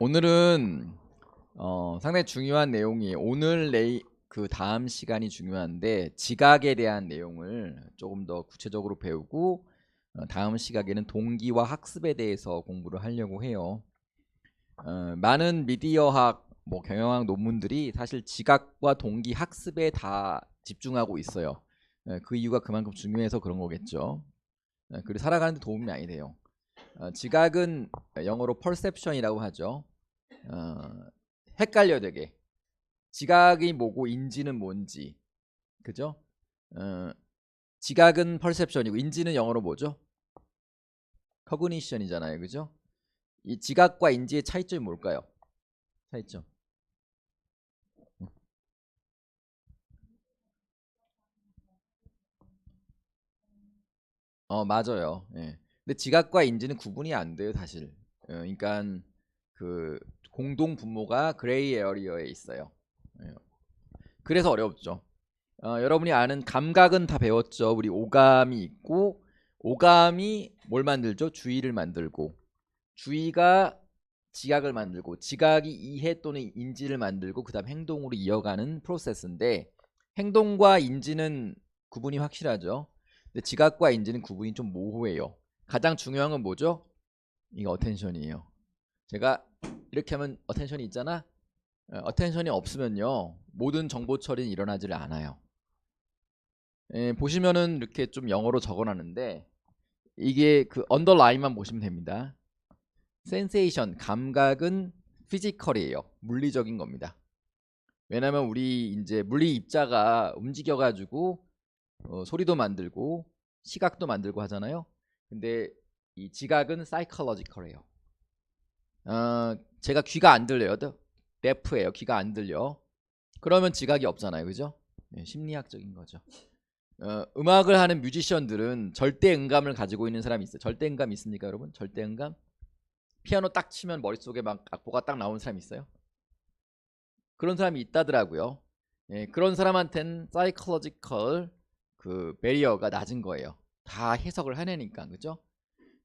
오늘은 상당히 중요한 내용이 그 다음 시간이 중요한데 지각에 대한 내용을 조금 더 구체적으로 배우고 다음 시각에는 동기와 학습에 대해서 공부를 하려고 해요. 많은 미디어학, 경영학 논문들이 사실 지각과 동기 학습에 다 집중하고 있어요. 그 이유가 그만큼 중요해서 그런 거겠죠. 그리고 살아가는 데 도움이 많이 돼요. 지각은 영어로 perception이라고 하죠. 헷갈려 되게. 지각이 뭐고 인지는 뭔지. 그죠? 어, 지각은 perception이고 인지는 영어로 뭐죠? cognition이잖아요. 그죠? 이 지각과 인지의 차이점이 뭘까요? 차이점. 맞아요. 예. 근데 지각과 인지는 구분이 안 돼요, 사실. 그러니까 그 공동 분모가 그레이 에어리어에 있어요. 예. 그래서 어렵죠. 여러분이 아는 감각은 다 배웠죠. 우리 오감이 있고 오감이 뭘 만들죠? 주의를 만들고 주의가 지각을 만들고 지각이 이해 또는 인지를 만들고 그다음 행동으로 이어가는 프로세스인데 행동과 인지는 구분이 확실하죠. 근데 지각과 인지는 구분이 좀 모호해요. 가장 중요한 건 뭐죠? 이거 어텐션이에요. 제가 이렇게 하면 어텐션이 있잖아. 어텐션이 없으면요 모든 정보 처리는 일어나지를 않아요. 보시면은 이렇게 좀 영어로 적어놨는데 이게 그 언더라인만 보시면 됩니다. 센세이션, 감각은 피지컬이에요. 물리적인 겁니다. 왜냐면 우리 이제 물리 입자가 움직여가지고 소리도 만들고 시각도 만들고 하잖아요. 근데 이 지각은 사이컬러지컬이에요. 제가 귀가 안 들려요. 데프예요. 귀가 안 들려. 그러면 지각이 없잖아요. 그죠? 네, 심리학적인 거죠. 음악을 하는 뮤지션들은 절대음감을 가지고 있는 사람이 있어요. 절대음감 있습니까, 여러분? 절대음감? 피아노 딱 치면 머릿속에 막 악보가 딱 나오는 사람 있어요? 그런 사람이 있다더라고요. 예, 그런 사람한테는 사이컬러지컬 그 베리어가 낮은 거예요. 다 해석을 해내니까, 그죠?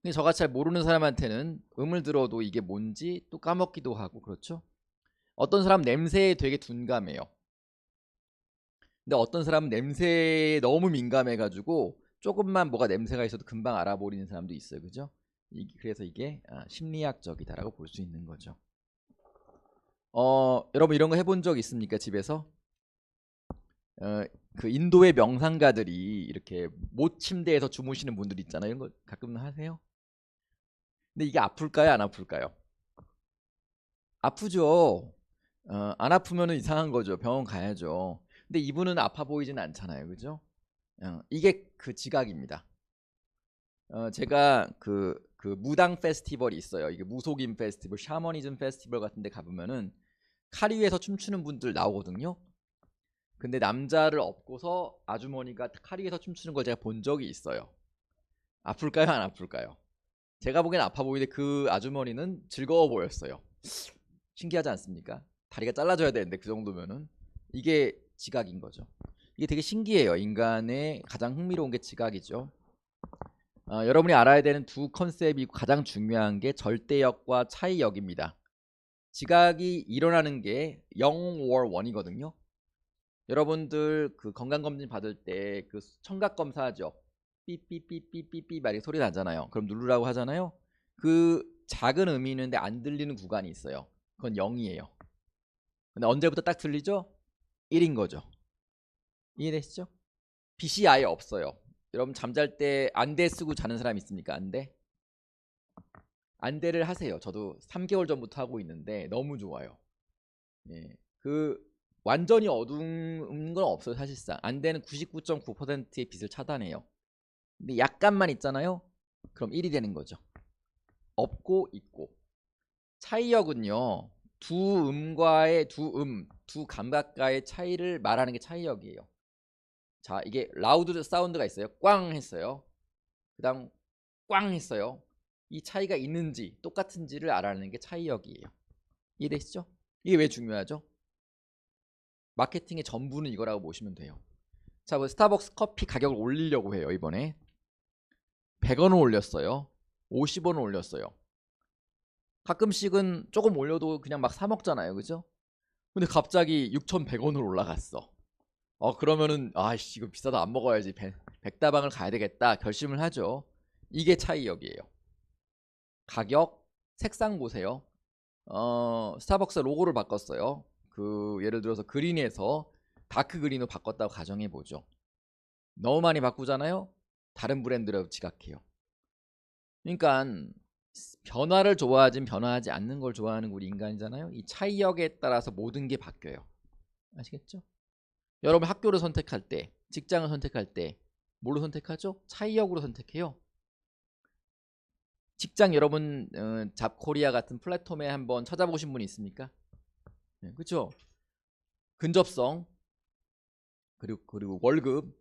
근데 저같이 잘 모르는 사람한테는 음을 들어도 이게 뭔지 또 까먹기도 하고 그렇죠? 어떤 사람 냄새에 되게 둔감해요. 근데 어떤 사람은 냄새에 너무 민감해가지고 조금만 뭐가 냄새가 있어도 금방 알아버리는 사람도 있어요. 그죠? 그래서 이게 심리학적이다라고 볼 수 있는 거죠. 여러분 이런 거 해본 적 있습니까? 집에서? 어, 그 인도의 명상가들이 이렇게 모침대에서 주무시는 분들 있잖아요. 이런 거 가끔 하세요? 근데 이게 아플까요? 안 아플까요? 아프죠. 안 아프면 이상한 거죠. 병원 가야죠. 근데 이분은 아파 보이진 않잖아요. 그죠? 이게 그 지각입니다. 제가 그 무당 페스티벌이 있어요. 이게 무속인 페스티벌, 샤머니즘 페스티벌 같은 데 가보면은 카리위에서 춤추는 분들 나오거든요. 근데 남자를 업고서 아주머니가 카리에서 춤추는 걸 제가 본 적이 있어요. 아플까요? 안 아플까요? 제가 보기엔 아파 보이는데 그 아주머니는 즐거워 보였어요. 신기하지 않습니까? 다리가 잘라져야 되는데 그 정도면은 이게 지각인 거죠. 이게 되게 신기해요. 인간의 가장 흥미로운 게 지각이죠. 여러분이 알아야 되는 두 컨셉이 가장 중요한 게 절대역과 차이역입니다. 지각이 일어나는 게 0 or 1이거든요. 여러분들 그 건강검진 받을 때 그 청각 검사하죠. 삐삐삐삐삐삐 막 이렇게 소리 나잖아요. 그럼 누르라고 하잖아요. 그 작은 음이 있는데 안 들리는 구간이 있어요. 그건 0이에요. 근데 언제부터 딱 들리죠? 1인 거죠. 이해되시죠? 빛이 아예 없어요. 여러분 잠잘 때 안대 쓰고 자는 사람 있습니까? 안대? 안대를 하세요. 저도 3개월 전부터 하고 있는데 너무 좋아요. 예. 그 완전히 어두운 건 없어요, 사실상. 안대는 99.9%의 빛을 차단해요. 근데 약간만 있잖아요. 그럼 1이 되는 거죠. 없고 있고. 차이역은요. 두 감각과의 차이를 말하는 게 차이역이에요. 자, 이게 라우드 사운드가 있어요. 꽝 했어요. 그다음 꽝 했어요. 이 차이가 있는지 똑같은지를 알아내는 게 차이역이에요. 이해되시죠? 이게 왜 중요하죠? 마케팅의 전부는 이거라고 보시면 돼요. 자, 뭐 스타벅스 커피 가격을 올리려고 해요, 이번에. 100원을 올렸어요. 50원을 올렸어요. 가끔씩은 조금 올려도 그냥 막 사 먹잖아요. 그죠? 근데 갑자기 6,100원으로 올라갔어. 그러면은 아이씨 이거 비싸다 안 먹어야지. 백다방을 가야 되겠다 결심을 하죠. 이게 차이역이에요. 가격, 색상 보세요. 스타벅스 로고를 바꿨어요. 그 예를 들어서 그린에서 다크 그린으로 바꿨다고 가정해 보죠. 너무 많이 바꾸잖아요. 다른 브랜드로 지각해요. 그러니까 변화를 좋아하진 변화하지 않는 걸 좋아하는 우리 인간이잖아요. 이 차이역에 따라서 모든 게 바뀌어요. 아시겠죠? 여러분 학교를 선택할 때, 직장을 선택할 때 뭘로 선택하죠? 차이역으로 선택해요. 직장 여러분 잡코리아 같은 플랫폼에 한번 찾아보신 분 있습니까? 네, 그렇죠? 근접성 그리고 월급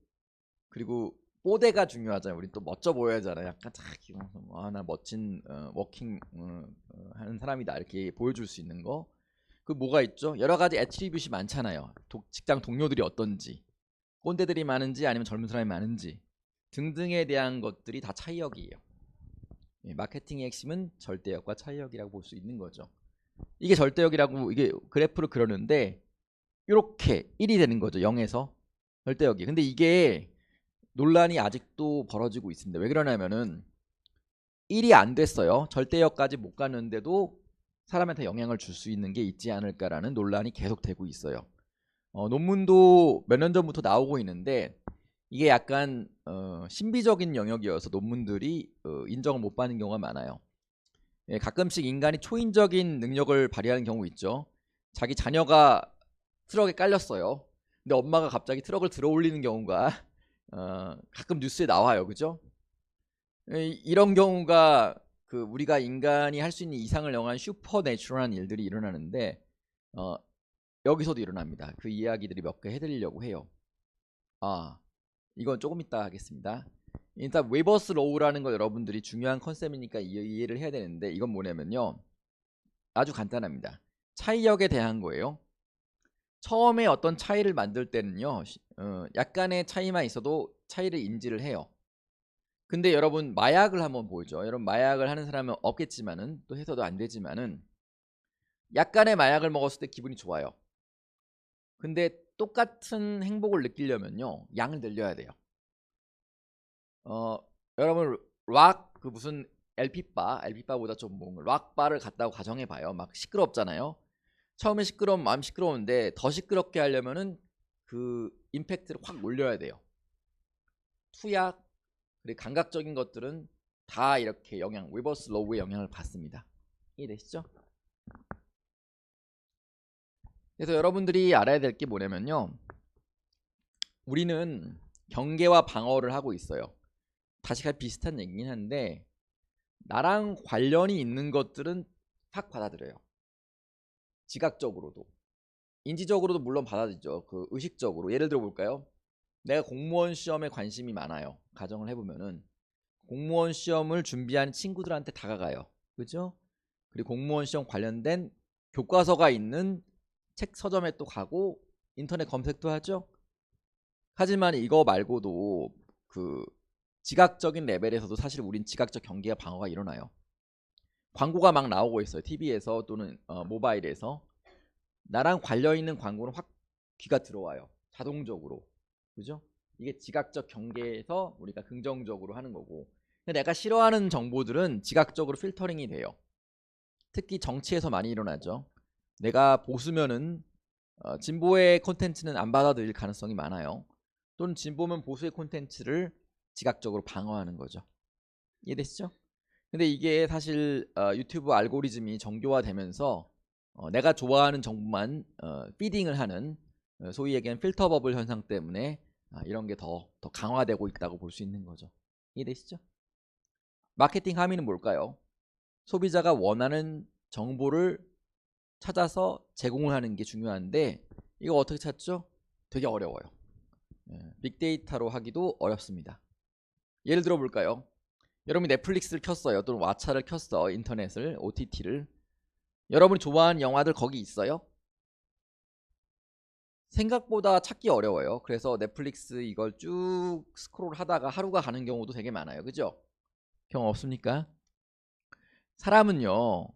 그리고 뽀대가 중요하잖아요. 우리 또 멋져 보여야 하잖아요. 약간 나 멋진 워킹 하는 사람이다 이렇게 보여줄 수 있는 거. 그 뭐가 있죠? 여러 가지 애트리뷰시 많잖아요. 직장 동료들이 어떤지, 꼰대들이 많은지 아니면 젊은 사람이 많은지 등등에 대한 것들이 다 차이역이에요. 마케팅의 핵심은 절대역과 차이역이라고 볼 수 있는 거죠. 이게 절대역이라고 이게 그래프를 그러는데 이렇게 1이 되는 거죠. 0에서 절대역이. 근데 이게 논란이 아직도 벌어지고 있습니다. 왜 그러냐면은 1이 안 됐어요. 절대역까지 못 갔는데도 사람한테 영향을 줄 수 있는 게 있지 않을까라는 논란이 계속되고 있어요. 논문도 몇 년 전부터 나오고 있는데 이게 약간 신비적인 영역이어서 논문들이 인정을 못 받는 경우가 많아요. 예, 가끔씩 인간이 초인적인 능력을 발휘하는 경우 있죠. 자기 자녀가 트럭에 깔렸어요. 근데 엄마가 갑자기 트럭을 들어 올리는 경우가 가끔 뉴스에 나와요. 그죠? 이런 경우가 그 우리가 인간이 할 수 있는 이상을 영한 슈퍼내추럴한 일들이 일어나는데 여기서도 일어납니다. 그 이야기들이 몇 개 해드리려고 해요. 이건 조금 이따 하겠습니다. 일단 웨버스 로우라는 거 여러분들이 중요한 컨셉이니까 이해를 해야 되는데 이건 뭐냐면요. 아주 간단합니다. 차이역에 대한 거예요. 처음에 어떤 차이를 만들 때는요. 약간의 차이만 있어도 차이를 인지를 해요. 근데 여러분 마약을 한번 보죠. 여러분 마약을 하는 사람은 없겠지만은 또 해서도 안 되지만은 약간의 마약을 먹었을 때 기분이 좋아요. 근데 똑같은 행복을 느끼려면요. 양을 늘려야 돼요. 여러분 락 그 무슨 LP바보다 좀 뭔가 락바를 갔다고 가정해봐요. 막 시끄럽잖아요. 처음에 시끄러운 마음 시끄러운데 더 시끄럽게 하려면은 그 임팩트를 확 올려야 돼요. 투약 그리고 감각적인 것들은 다 이렇게 리버스 로우의 영향을 받습니다. 이해되시죠? 그래서 여러분들이 알아야 될 게 뭐냐면요. 우리는 경계와 방어를 하고 있어요. 다시 비슷한 얘기긴 한데 나랑 관련이 있는 것들은 확 받아들여요. 지각적으로도. 인지적으로도 물론 받아들이죠. 그 의식적으로. 예를 들어 볼까요? 내가 공무원 시험에 관심이 많아요. 가정을 해보면은 공무원 시험을 준비하는 친구들한테 다가가요. 그죠? 그리고 공무원 시험 관련된 교과서가 있는 책 서점에 또 가고 인터넷 검색도 하죠. 하지만 이거 말고도 그 지각적인 레벨에서도 사실 우린 지각적 경계와 방어가 일어나요. 광고가 막 나오고 있어요. TV에서 또는 모바일에서. 나랑 관련 있는 광고는 확 귀가 들어와요. 자동적으로. 그죠? 이게 지각적 경계에서 우리가 긍정적으로 하는 거고. 근데 내가 싫어하는 정보들은 지각적으로 필터링이 돼요. 특히 정치에서 많이 일어나죠. 내가 보수면은 진보의 콘텐츠는 안 받아들일 가능성이 많아요. 또는 진보면 보수의 콘텐츠를 지각적으로 방어하는 거죠. 이해되시죠? 근데 이게 사실 유튜브 알고리즘이 정교화되면서 내가 좋아하는 정보만 피딩을 하는 소위 얘기하는 필터 버블 현상 때문에 이런 게 더 강화되고 있다고 볼 수 있는 거죠. 이해되시죠? 마케팅 함의는 뭘까요? 소비자가 원하는 정보를 찾아서 제공을 하는 게 중요한데 이거 어떻게 찾죠? 되게 어려워요. 빅데이터로 하기도 어렵습니다. 예를 들어 볼까요? 여러분이 넷플릭스를 켰어요. 또는 왓챠를 켰어. 인터넷을, OTT를. 여러분이 좋아하는 영화들 거기 있어요? 생각보다 찾기 어려워요. 그래서 넷플릭스 이걸 쭉 스크롤 하다가 하루가 가는 경우도 되게 많아요. 그죠? 경험 없습니까? 사람은요.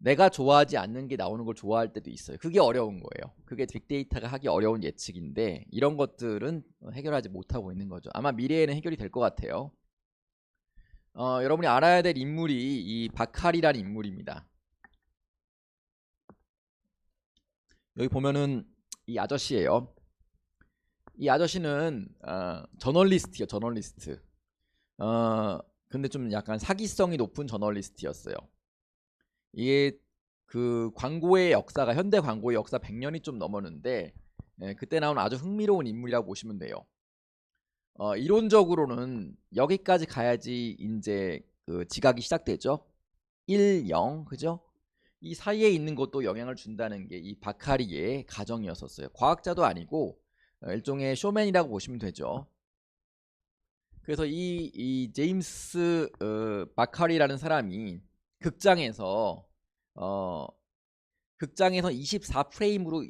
내가 좋아하지 않는 게 나오는 걸 좋아할 때도 있어요. 그게 어려운 거예요. 그게 빅데이터가 하기 어려운 예측인데 이런 것들은 해결하지 못하고 있는 거죠. 아마 미래에는 해결이 될 것 같아요. 여러분이 알아야 될 인물이 이 바칼이라는 인물입니다. 여기 보면은 이 아저씨예요. 이 아저씨는 저널리스트요, 저널리스트. 근데 좀 약간 사기성이 높은 저널리스트였어요. 이게 그 광고의 역사가 현대 광고의 역사 100년이 좀 넘었는데 그때 나온 아주 흥미로운 인물이라고 보시면 돼요. 이론적으로는 여기까지 가야지 이제 그 지각이 시작되죠. 1, 0 그죠? 이 사이에 있는 것도 영향을 준다는 게 이 바카리의 가정이었었어요. 과학자도 아니고 일종의 쇼맨이라고 보시면 되죠. 그래서 이 제임스 바카리라는 사람이 극장에서 어, 극장에서 24프레임으로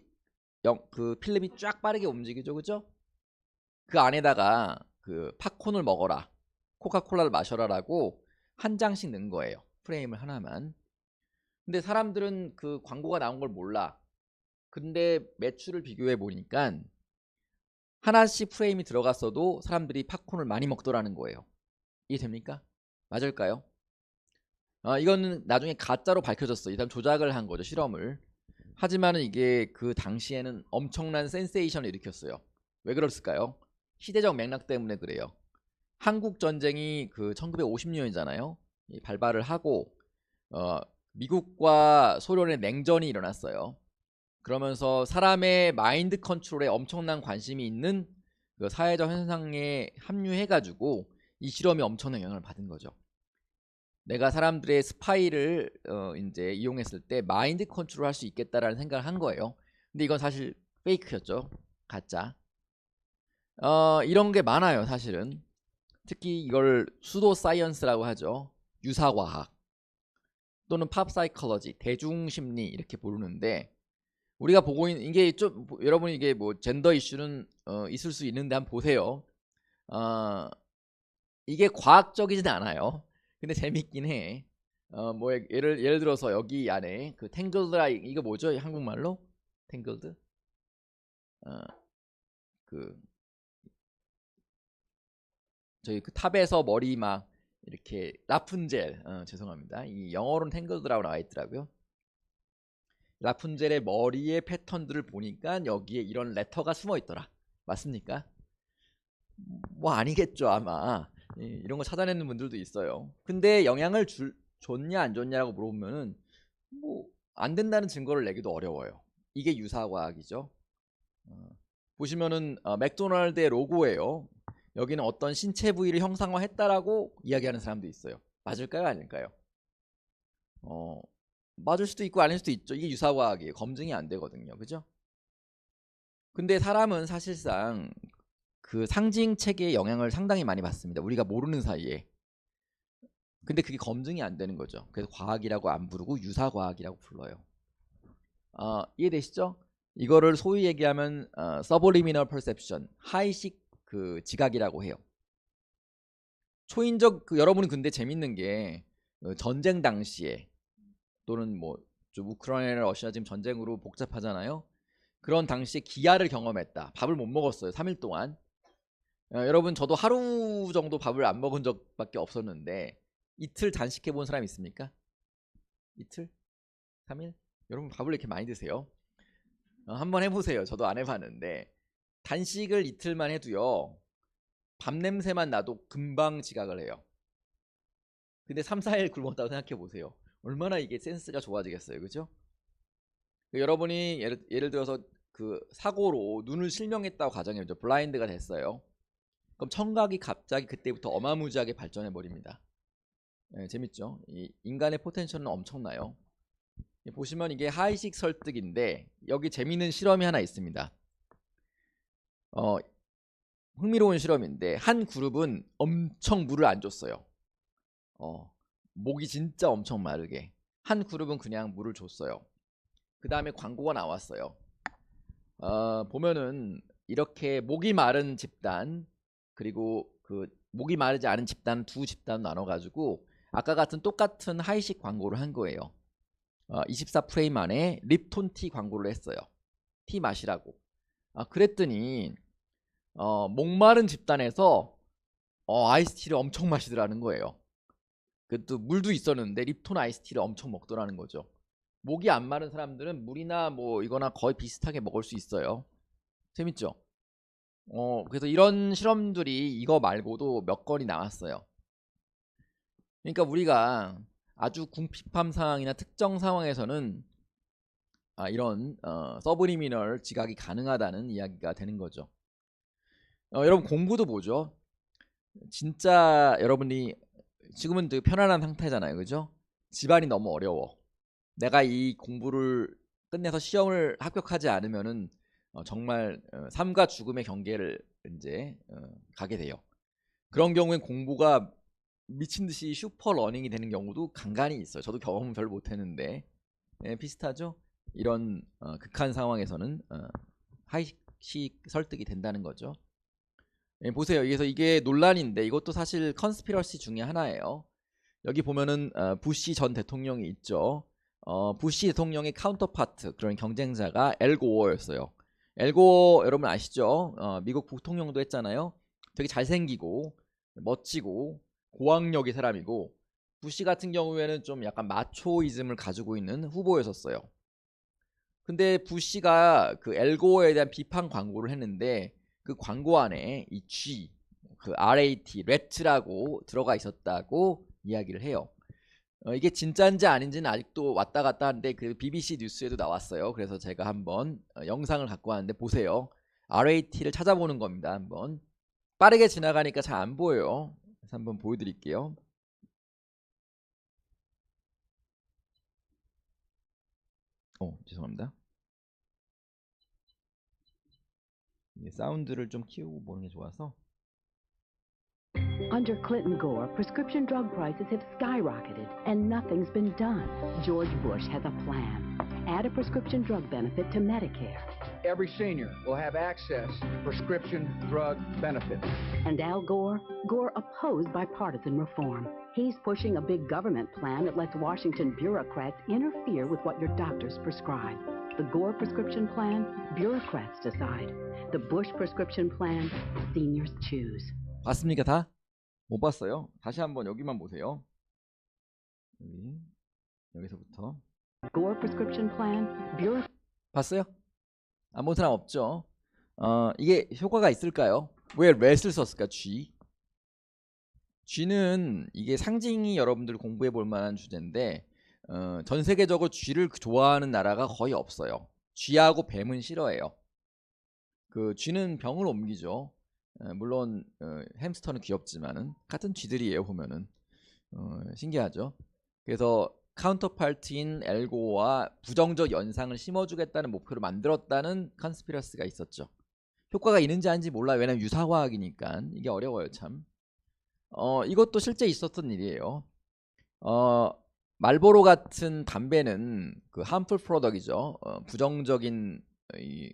그 필름이 쫙 빠르게 움직이죠, 그죠? 그 안에다가 그 팝콘을 먹어라, 코카콜라를 마셔라라고 한 장씩 넣은 거예요. 프레임을 하나만. 근데 사람들은 그 광고가 나온 걸 몰라. 근데 매출을 비교해 보니까 하나씩 프레임이 들어갔어도 사람들이 팝콘을 많이 먹더라는 거예요. 이해됩니까? 맞을까요? 이거는 나중에 가짜로 밝혀졌어요. 일단 조작을 한 거죠, 실험을. 하지만은 이게 그 당시에는 엄청난 센세이션을 일으켰어요. 왜 그랬을까요? 시대적 맥락 때문에 그래요. 한국 전쟁이 그 1950년이잖아요. 발발을 하고 어, 미국과 소련의 냉전이 일어났어요. 그러면서 사람의 마인드 컨트롤에 엄청난 관심이 있는 그 사회적 현상에 합류해가지고 이 실험이 엄청난 영향을 받은 거죠. 내가 사람들의 스파이를 이제 이용했을 때 마인드 컨트롤 할 수 있겠다라는 생각을 한 거예요. 근데 이건 사실 페이크였죠. 가짜. 이런 게 많아요, 사실은. 특히 이걸 수도 사이언스라고 하죠. 유사과학 또는 팝 사이콜로지, 대중심리 이렇게 부르는데 우리가 보고 있는 이게 좀 여러분이 이게 뭐 젠더 이슈는 있을 수 있는데 한번 보세요. 어, 이게 과학적이진 않아요. 근데 재밌긴 해. 뭐 예를 들어서 여기 안에 그 탱글드 라이 이거 뭐죠? 한국말로? 탱글드? 어, 그 저희 그 탑에서 머리 막 이렇게 라푼젤 죄송합니다. 이 영어로는 탱글드라고 나와 있더라고요. 라푼젤의 머리의 패턴들을 보니까 여기에 이런 레터가 숨어 있더라. 맞습니까? 뭐 아니겠죠 아마. 이런 거 찾아내는 분들도 있어요. 근데 영향을 줬냐 안 줬냐라고 물어보면은 뭐 안 된다는 증거를 내기도 어려워요. 이게 유사과학이죠. 어, 보시면은 맥도날드의 로고예요. 여기는 어떤 신체 부위를 형상화했다라고 이야기하는 사람도 있어요. 맞을까요 아닐까요? 어, 맞을 수도 있고 아닐 수도 있죠. 이게 유사과학이에요. 검증이 안 되거든요. 그죠? 근데 사람은 사실상 그 상징 체계의 영향을 상당히 많이 받습니다. 우리가 모르는 사이에. 근데 그게 검증이 안 되는 거죠. 그래서 과학이라고 안 부르고 유사과학이라고 불러요. 이해되시죠? 이거를 소위 얘기하면 서브리미널 퍼셉션, 하이식 그 지각이라고 해요. 초인적 여러분은 근데 재밌는 게 전쟁 당시에 또는 뭐 좀 우크라이나 러시아 지금 전쟁으로 복잡하잖아요. 그런 당시에 기아를 경험했다. 밥을 못 먹었어요. 3일 동안. 여러분 저도 하루 정도 밥을 안 먹은 적밖에 없었는데 이틀 단식해 본 사람 있습니까? 이틀? 3일? 여러분 밥을 이렇게 많이 드세요? 한번 해보세요. 저도 안 해봤는데 단식을 이틀만 해도요. 밥 냄새만 나도 금방 지각을 해요. 근데 3, 4일 굶었다고 생각해 보세요. 얼마나 이게 센스가 좋아지겠어요. 그죠? 여러분이 예를 들어서 그 사고로 눈을 실명했다고 가정해보죠. 블라인드가 됐어요. 그럼 청각이 갑자기 그때부터 어마무지하게 발전해 버립니다. 재밌죠? 이 인간의 포텐셜은 엄청나요. 보시면 이게 하이식 설득인데 여기 재밌는 실험이 하나 있습니다. 어, 흥미로운 실험인데 한 그룹은 엄청 물을 안 줬어요. 목이 진짜 엄청 마르게. 한 그룹은 그냥 물을 줬어요. 그 다음에 광고가 나왔어요. 보면은 이렇게 목이 마른 집단 그리고 그 목이 마르지 않은 집단 두 집단 나눠가지고 아까 같은 똑같은 하이식 광고를 한 거예요. 24프레임 안에 립톤 티 광고를 했어요. 티 마시라고. 그랬더니 목마른 집단에서 아이스티를 엄청 마시더라는 거예요. 그것도 물도 있었는데 립톤 아이스티를 엄청 먹더라는 거죠. 목이 안 마른 사람들은 물이나 뭐 이거나 거의 비슷하게 먹을 수 있어요. 재밌죠? 그래서 이런 실험들이 이거 말고도 몇 건이 나왔어요. 그러니까 우리가 아주 궁핍함 상황이나 특정 상황에서는 이런 서브리미널 지각이 가능하다는 이야기가 되는 거죠. 여러분 공부도 보죠. 진짜 여러분이 지금은 되게 편안한 상태잖아요, 그죠? 집안이 너무 어려워. 내가 이 공부를 끝내서 시험을 합격하지 않으면은 정말 삶과 죽음의 경계를 이제 가게 돼요. 그런 경우엔 공부가 미친 듯이 슈퍼 러닝이 되는 경우도 간간히 있어요. 저도 경험은 별로 못했는데 비슷하죠? 이런 극한 상황에서는 하이식 설득이 된다는 거죠. 보세요. 그래서 이게 논란인데 이것도 사실 컨스피러시 중에 하나예요. 여기 보면은 부시 전 대통령이 있죠. 부시 대통령의 카운터파트, 그런 경쟁자가 엘고어였어요. 엘고어 여러분 아시죠? 미국 부통령도 했잖아요. 되게 잘생기고 멋지고 고학력의 사람이고, 부시 같은 경우에는 좀 약간 마초이즘을 가지고 있는 후보였었어요. 근데 부시가 그 엘고어에 대한 비판 광고를 했는데 그 광고 안에 이 G, 그 RAT, RAT라고 들어가 있었다고 이야기를 해요. 이게 진짜인지 아닌지는 아직도 왔다 갔다 하는데 그 BBC 뉴스에도 나왔어요. 그래서 제가 한번 영상을 갖고 왔는데 보세요. RAT를 찾아보는 겁니다. 한번 빠르게 지나가니까 잘 안 보여요. 그래서 한번 보여드릴게요. 죄송합니다. 사운드를 좀 키우고 보는 게 좋아서. Under Clinton Gore, prescription drug prices have skyrocketed and nothing's been done. George Bush has a plan. Add a prescription drug benefit to Medicare. Every senior will have access to prescription drug benefits. And Al Gore? Gore opposed bipartisan reform. He's pushing a big government plan that lets Washington bureaucrats interfere with what your doctors prescribe. The Gore prescription plan, bureaucrats decide. The Bush prescription plan, seniors choose. 봤습니까 다? 못 봤어요? 다시 한번 여기만 보세요. 여기서부터. Gore prescription plan, 봤어요? 안 본 사람 없죠? 이게 효과가 있을까요? 왜 렛을 썼을까? G는 이게 상징이 여러분들 공부해 볼 만한 주제인데 전 세계적으로 G를 좋아하는 나라가 거의 없어요. G하고 뱀은 싫어해요. 그 G는 병을 옮기죠. 물론 햄스터는 귀엽지만은 같은 쥐들이에요. 보면은 신기하죠. 그래서 카운터파트인 엘고와 부정적 연상을 심어주겠다는 목표로 만들었다는 컨스피러스가 있었죠. 효과가 있는지 아닌지 몰라요. 왜냐면 유사과학이니까 이게 어려워요 참. 이것도 실제 있었던 일이에요. 말보로 같은 담배는 그 harmful product이죠. 부정적인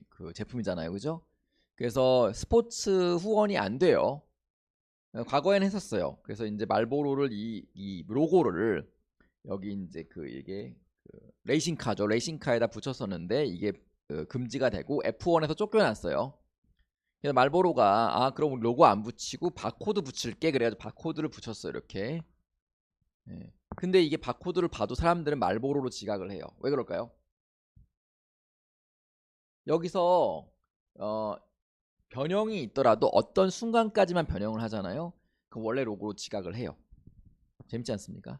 그 제품이잖아요, 그죠? 그래서 스포츠 후원이 안 돼요. 과거에는 했었어요. 그래서 이제 말보로를 이 로고를 여기 이제 이게 레이싱카죠. 레이싱카에다 붙였었는데 이게 금지가 되고 F1에서 쫓겨났어요. 그래서 말보로가 그럼 우리 로고 안 붙이고 바코드 붙일게 그래가지고 바코드를 붙였어요. 이렇게. 근데 이게 바코드를 봐도 사람들은 말보로로 지각을 해요. 왜 그럴까요? 여기서 변형이 있더라도 어떤 순간까지만 변형을 하잖아요. 그럼 원래 로고로 지각을 해요. 재밌지 않습니까?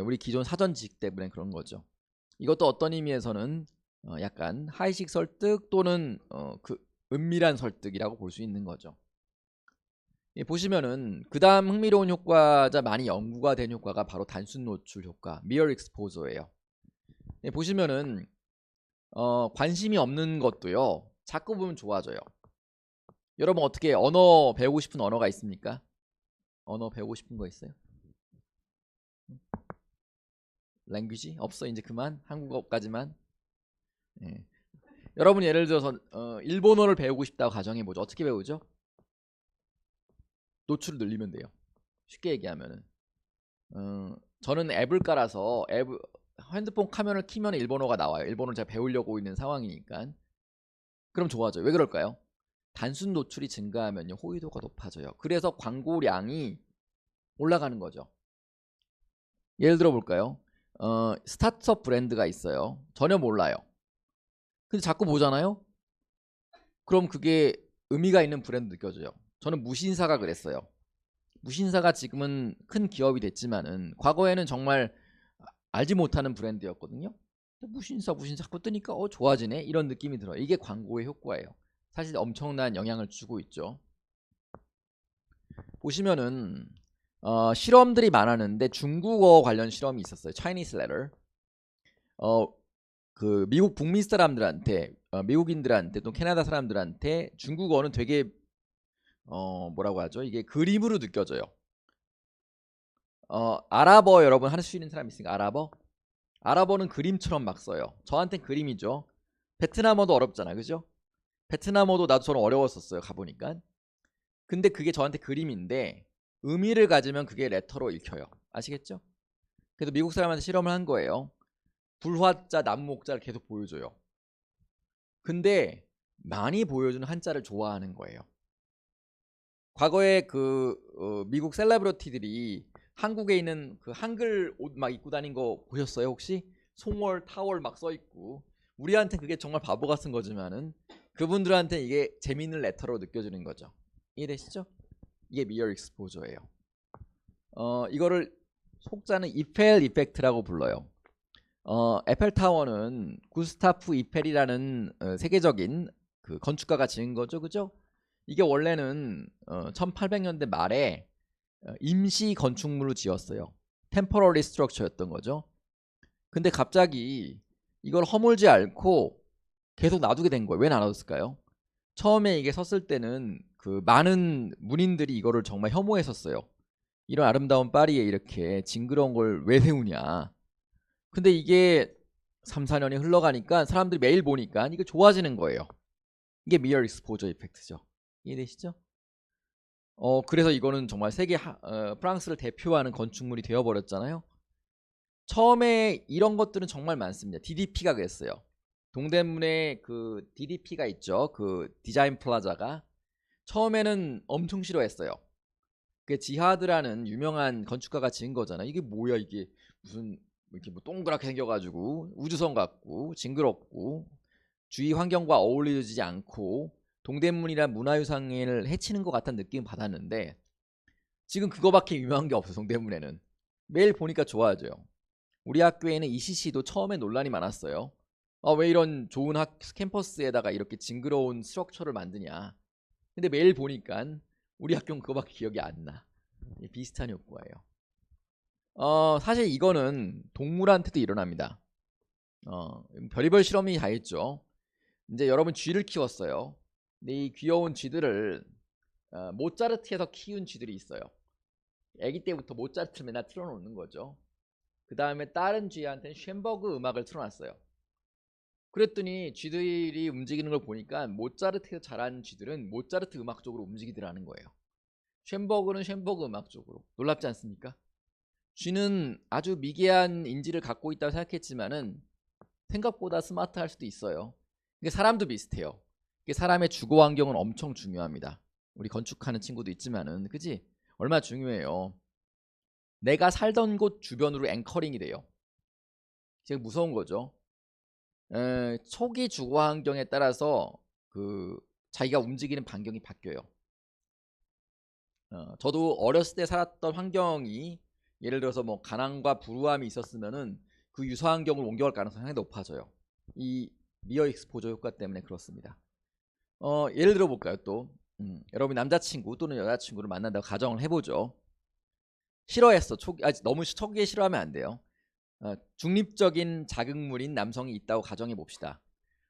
우리 기존 사전 지식 때문에 그런 거죠. 이것도 어떤 의미에서는 약간 하이식 설득 또는 그 은밀한 설득이라고 볼 수 있는 거죠. 보시면은 그 다음 흥미로운 효과자 많이 연구가 된 효과가 바로 단순 노출 효과, 미러 익스포저예요. 보시면은 관심이 없는 것도요 자꾸 보면 좋아져요. 여러분 어떻게 언어 배우고 싶은 언어가 있습니까? 언어 배우고 싶은 거 있어요? 랭귀지? 없어 이제 그만? 한국어까지만? 여러분 예를 들어서 일본어를 배우고 싶다고 가정해보죠. 어떻게 배우죠? 노출을 늘리면 돼요. 쉽게 얘기하면은 저는 앱을 깔아서 핸드폰 화면을 키면 일본어가 나와요. 일본어를 제가 배우려고 있는 상황이니까. 그럼 좋아져요. 왜 그럴까요? 단순 노출이 증가하면요 호의도가 높아져요. 그래서 광고량이 올라가는 거죠. 예를 들어 볼까요? 스타트업 브랜드가 있어요. 전혀 몰라요. 근데 자꾸 보잖아요. 그럼 그게 의미가 있는 브랜드 느껴져요. 저는 무신사가 그랬어요. 무신사가 지금은 큰 기업이 됐지만은 과거에는 정말 알지 못하는 브랜드였거든요. 무신사 자꾸 뜨니까 좋아지네 이런 느낌이 들어요. 이게 광고의 효과예요. 사실 엄청난 영향을 주고 있죠. 보시면은 실험들이 많았는데 중국어 관련 실험이 있었어요. Chinese letter. 그 미국 북미 사람들한테 미국인들한테 또 캐나다 사람들한테 중국어는 되게 뭐라고 하죠? 이게 그림으로 느껴져요. 아랍어 여러분 할 수 있는 사람 있으니까 아랍어? 아랍어는 그림처럼 막 써요. 저한텐 그림이죠. 베트남어도 어렵잖아, 그죠? 베트남어도 나도 저는 어려웠었어요, 가보니까. 근데 그게 저한테 그림인데 의미를 가지면 그게 레터로 읽혀요. 아시겠죠? 그래서 미국 사람한테 실험을 한 거예요. 불화자, 남목자를 계속 보여줘요. 근데 많이 보여주는 한자를 좋아하는 거예요. 과거에 미국 셀레브리티들이 한국에 있는 그 한글 옷 막 입고 다닌 거 보셨어요 혹시? 송월, 타월 막 써있고 우리한테 그게 정말 바보 같은 거지만은 그분들한테 이게 재미있는 레터로 느껴지는 거죠. 이해되시죠? 이게 미러 익스포저예요. 이거를 속자는 이펠 이펙트라고 불러요. 에펠타워는 구스타프 이펠이라는 세계적인 그 건축가가 지은 거죠, 그죠? 이게 원래는 1800년대 말에 임시 건축물로 지었어요. 템퍼러리 스트럭처였던 거죠. 근데 갑자기 이걸 허물지 않고 계속 놔두게 된 거예요. 왜 놔뒀을까요? 처음에 이게 섰을 때는 그 많은 문인들이 이거를 정말 혐오했었어요. 이런 아름다운 파리에 이렇게 징그러운 걸 왜 세우냐. 근데 이게 3, 4년이 흘러가니까 사람들이 매일 보니까 이게 좋아지는 거예요. 이게 미러 익스포저 이펙트죠. 이해되시죠? 그래서 이거는 정말 프랑스를 대표하는 건축물이 되어버렸잖아요. 처음에 이런 것들은 정말 많습니다. DDP가 그랬어요. 동대문에 그 DDP가 있죠. 그 디자인 플라자가 처음에는 엄청 싫어했어요. 그 지하드라는 유명한 건축가가 지은 거잖아. 이게 뭐야 이게 무슨 이렇게 뭐 동그랗게 생겨가지고 우주선 같고 징그럽고 주위 환경과 어울리지 않고 동대문이란 문화유산을 해치는 것 같은 느낌을 받았는데 지금 그거밖에 유명한 게 없어. 동대문에는 매일 보니까 좋아져요. 우리 학교에는 ECC도 처음에 논란이 많았어요. 왜 이런 좋은 캠퍼스에다가 이렇게 징그러운 스트럭처를 만드냐. 근데 매일 보니까 우리 학교는 그거밖에 기억이 안 나. 비슷한 효과예요. 사실 이거는 동물한테도 일어납니다. 별의별 실험이 다 있죠. 이제 여러분 쥐를 키웠어요. 근데 이 귀여운 쥐들을 모차르트에서 키운 쥐들이 있어요. 아기 때부터 모차르트를 맨날 틀어놓는 거죠. 그 다음에 다른 쥐한테는 쉔버그 음악을 틀어놨어요. 그랬더니 쥐들이 움직이는 걸 보니까 모차르트에서 자란 쥐들은 모차르트 음악 쪽으로 움직이더라는 거예요. 쉔버그는 쉔버그 음악 쪽으로. 놀랍지 않습니까? 쥐는 아주 미개한 인지를 갖고 있다고 생각했지만은 생각보다 스마트할 수도 있어요. 이게 사람도 비슷해요. 이게 사람의 주거 환경은 엄청 중요합니다. 우리 건축하는 친구도 있지만은 그지? 얼마나 중요해요. 내가 살던 곳 주변으로 앵커링이 돼요. 되게 무서운 거죠. 초기 주거 환경에 따라서 그 자기가 움직이는 반경이 바뀌어요. 저도 어렸을 때 살았던 환경이 예를 들어서 뭐 가난과 불우함이 있었으면은 그 유사 환경을 옮겨갈 가능성이 상당히 높아져요. 이 미어 익스포저 효과 때문에 그렇습니다. 예를 들어 볼까요 또 여러분 남자친구 또는 여자친구를 만난다고 가정을 해보죠. 싫어했어. 너무 초기에 싫어하면 안 돼요. 중립적인 자극물인 남성이 있다고 가정해 봅시다.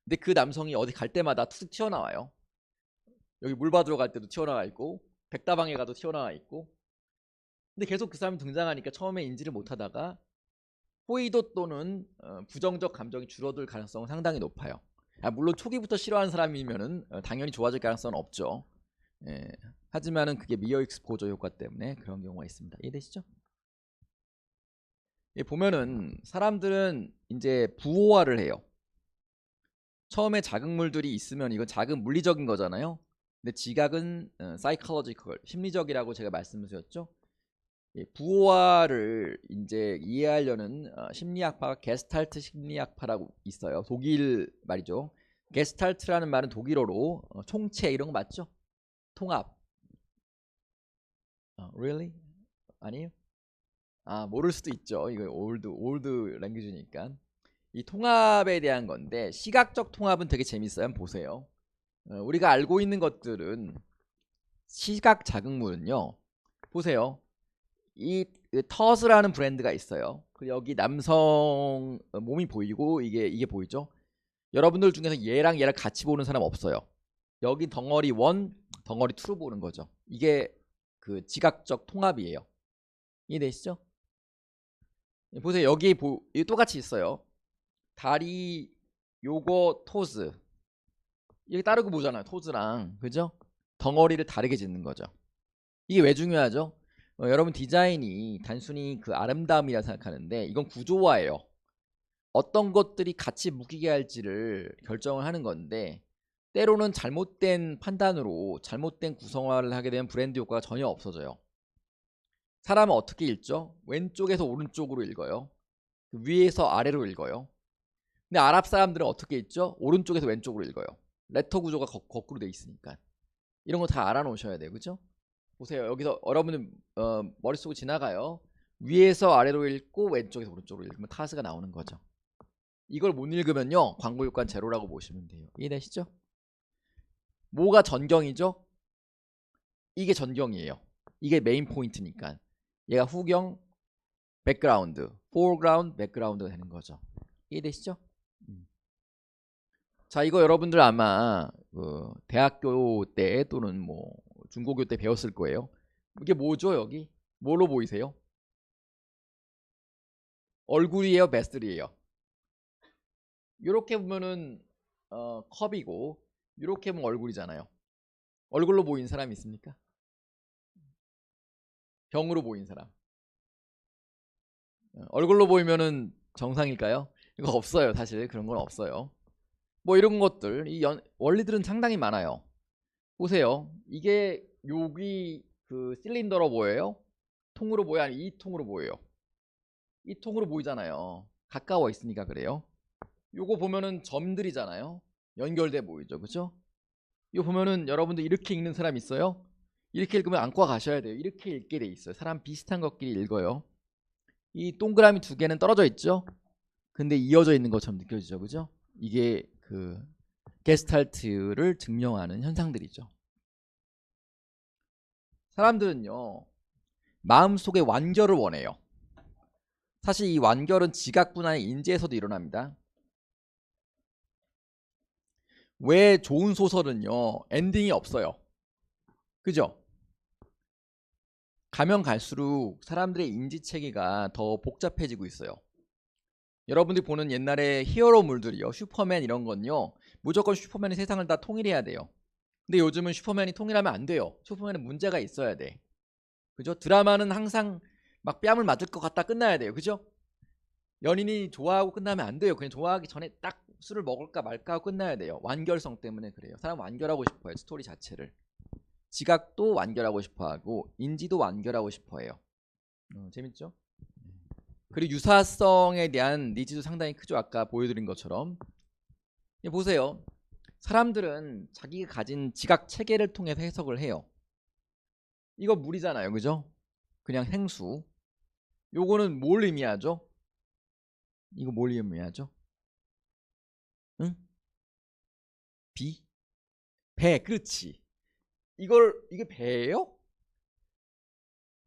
근데 그 남성이 어디 갈 때마다 툭 튀어나와요. 여기 물 받으러 갈 때도 튀어나와 있고 백다방에 가도 튀어나와 있고. 근데 계속 그 사람이 등장하니까 처음에 인지를 못하다가 호의도 또는 부정적 감정이 줄어들 가능성은 상당히 높아요. 물론 초기부터 싫어하는 사람이면은 당연히 좋아질 가능성은 없죠. 예. 하지만은 그게 미어 익스포저 효과 때문에 그런 경우가 있습니다. 이해되시죠? 보면은 사람들은 이제 부호화를 해요. 처음에 자극물들이 있으면 이건 자극 물리적인 거잖아요. 근데 지각은 psychological, 심리적이라고 제가 말씀드렸죠. 부호화를 이제 이해하려는 심리학파가 게스탈트 심리학파라고 있어요. 독일 말이죠. 게스탈트라는 말은 독일어로 총체 이런 거 맞죠? 통합. Really? 아니에요? 모를 수도 있죠. 이거 올드 랭귀지니까. 이 통합에 대한 건데 시각적 통합은 되게 재밌어요. 한번 보세요. 우리가 알고 있는 것들은 시각 자극물은요. 보세요. 이 터스라는 브랜드가 있어요. 여기 남성 몸이 보이고 이게 보이죠? 여러분들 중에서 얘랑 같이 보는 사람 없어요. 여기 덩어리 1, 덩어리 2로 보는 거죠. 이게 그 지각적 통합이에요. 이해되시죠? 보세요. 여기 똑같이 있어요. 다리 요거 토즈 이게 따르고 보잖아요. 토즈랑 그죠? 덩어리를 다르게 짓는 거죠. 이게 왜 중요하죠? 여러분 디자인이 단순히 그 아름다움이라 생각하는데 이건 구조화예요. 어떤 것들이 같이 묶이게 할지를 결정을 하는 건데 때로는 잘못된 판단으로 잘못된 구성화를 하게 되면 브랜드 효과가 전혀 없어져요. 사람은 어떻게 읽죠? 왼쪽에서 오른쪽으로 읽어요. 위에서 아래로 읽어요. 근데 아랍 사람들은 어떻게 읽죠? 오른쪽에서 왼쪽으로 읽어요. 레터 구조가 거꾸로 돼 있으니까. 이런 거 다 알아놓으셔야 돼요. 그죠? 보세요. 여기서 여러분은 머릿속으로 지나가요. 위에서 아래로 읽고 왼쪽에서 오른쪽으로 읽으면 타스가 나오는 거죠. 이걸 못 읽으면요. 광고 효과는 제로라고 보시면 돼요. 이해되시죠? 뭐가 전경이죠? 이게 전경이에요. 이게 메인 포인트니까. 얘가 후경, 백그라운드, 포그라운드, 백그라운드가 되는 거죠. 이해되시죠? 자, 이거 여러분들 아마 대학교 때 또는 뭐 중고교 때 배웠을 거예요. 이게 뭐죠, 여기? 뭘로 보이세요? 얼굴이에요, 베슬이에요? 이렇게 보면은 컵이고 이렇게 보면 얼굴이잖아요. 얼굴로 보이는 사람이 있습니까? 병으로 보이는 사람. 얼굴로 보이면은 정상일까요? 이거 없어요. 사실 그런 건 없어요. 뭐 이런 것들 원리들은 상당히 많아요. 보세요. 이게 여기 그 실린더로 보여요? 통으로 보여요? 아니면 이 통으로 보여요? 이 통으로 보이잖아요. 가까워 있으니까 그래요. 요거 보면은 점들이잖아요. 연결돼 보이죠. 그죠? 이거 보면은 여러분들 이렇게 읽는 사람 있어요? 이렇게 읽으면 안과 가셔야 돼요. 이렇게 읽게 돼 있어요. 사람 비슷한 것끼리 읽어요. 이 동그라미 두 개는 떨어져 있죠? 근데 이어져 있는 것처럼 느껴지죠. 그죠? 이게 그 게스탈트를 증명하는 현상들이죠. 사람들은요. 마음속에 완결을 원해요. 사실 이 완결은 지각뿐 아니라 인지에서도 일어납니다. 왜 좋은 소설은요. 엔딩이 없어요. 그죠? 가면 갈수록 사람들의 인지체계가 더 복잡해지고 있어요. 여러분들이 보는 옛날에 히어로물들이요. 슈퍼맨 이런 건요. 무조건 슈퍼맨이 세상을 다 통일해야 돼요. 근데 요즘은 슈퍼맨이 통일하면 안 돼요. 슈퍼맨은 문제가 있어야 돼. 그죠? 드라마는 항상 막 뺨을 맞을 것 같다 끝나야 돼요. 그죠? 연인이 좋아하고 끝나면 안 돼요. 그냥 좋아하기 전에 딱 술을 먹을까 말까 하고 끝나야 돼요. 완결성 때문에 그래요. 사람 완결하고 싶어요. 스토리 자체를. 지각도 완결하고 싶어하고 인지도 완결하고 싶어해요. 재밌죠? 그리고 유사성에 대한 니즈도 상당히 크죠. 아까 보여드린 것처럼. 보세요. 사람들은 자기가 가진 지각 체계를 통해서 해석을 해요. 이거 물이잖아요. 그죠? 그냥 생수. 요거는 뭘 의미하죠? 이거 뭘 의미하죠? 응? 비? 배, 그렇지. 이게 배예요?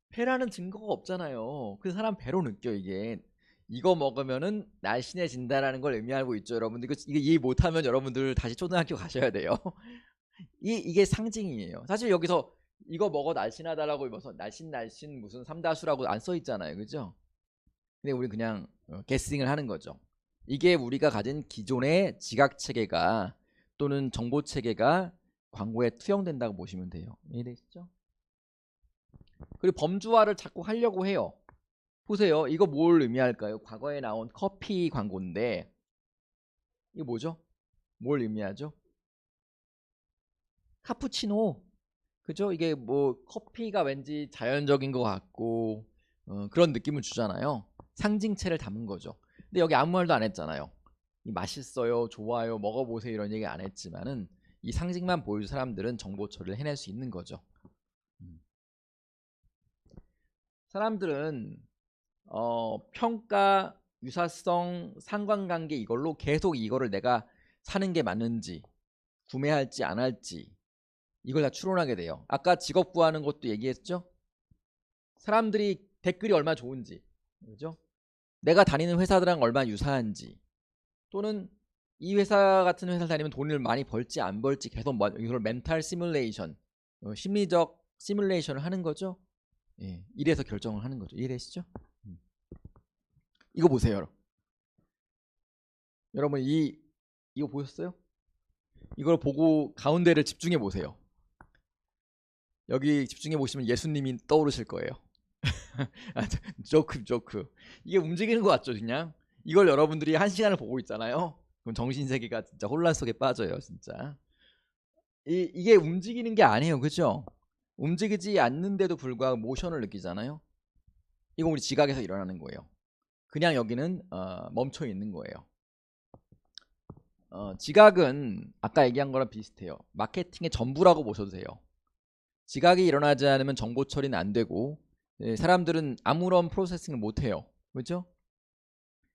배라는 증거가 없잖아요. 그 사람 배로 느껴 이게. 이거 먹으면은 날씬해진다라는 걸 의미하고 있죠, 여러분들. 이게 이해 못하면 여러분들 다시 초등학교 가셔야 돼요. 이게 상징이에요. 사실 여기서 이거 먹어 날씬하다라고 하면서 날씬 무슨 삼다수라고 안 써 있잖아요, 그죠? 근데 우리 그냥 게싱을 하는 거죠. 이게 우리가 가진 기존의 지각 체계가 또는 정보 체계가 광고에 투영된다고 보시면 돼요. 이해되시죠? 그리고 범주화를 자꾸 하려고 해요. 보세요. 이거 뭘 의미할까요? 과거에 나온 커피 광고인데 이거 뭐죠? 뭘 의미하죠? 카푸치노. 그죠? 이게 뭐 커피가 왠지 자연적인 것 같고 그런 느낌을 주잖아요. 상징체를 담은 거죠. 근데 여기 아무 말도 안 했잖아요. 이 맛있어요, 좋아요, 먹어보세요 이런 얘기 안 했지만은 이 상징만 보여준 사람들은 정보 처리를 해낼 수 있는 거죠. 사람들은 평가, 유사성, 상관관계 이걸로 계속 이거를 내가 사는 게 맞는지 구매할지 안 할지 이걸 다 추론하게 돼요. 아까 직업 구하는 것도 얘기했죠? 사람들이 댓글이 얼마나 좋은지, 그죠? 내가 다니는 회사들랑 얼마나 유사한지, 또는 이 회사 같은 회사 다니면 돈을 많이 벌지 안 벌지 계속 이걸 멘탈 시뮬레이션, 심리적 시뮬레이션을 하는 거죠. 예, 이래서 결정을 하는 거죠. 이해되시죠? 이거 보세요. 여러분 이거 보셨어요? 이걸 보고 가운데를 집중해 보세요. 여기 집중해 보시면 예수님이 떠오르실 거예요. 조크. 이게 움직이는 것 같죠, 그냥? 이걸 여러분들이 1시간을 보고 있잖아요. 그럼 정신세계가 진짜 혼란 속에 빠져요, 진짜. 이게 움직이는 게 아니에요, 그죠? 움직이지 않는데도 불구하고 모션을 느끼잖아요. 이거 우리 지각에서 일어나는 거예요. 그냥 여기는 멈춰 있는 거예요. 지각은 아까 얘기한 거랑 비슷해요. 마케팅의 전부라고 보셔도 돼요. 지각이 일어나지 않으면 정보 처리는 안 되고 사람들은 아무런 프로세싱을 못 해요. 그렇죠?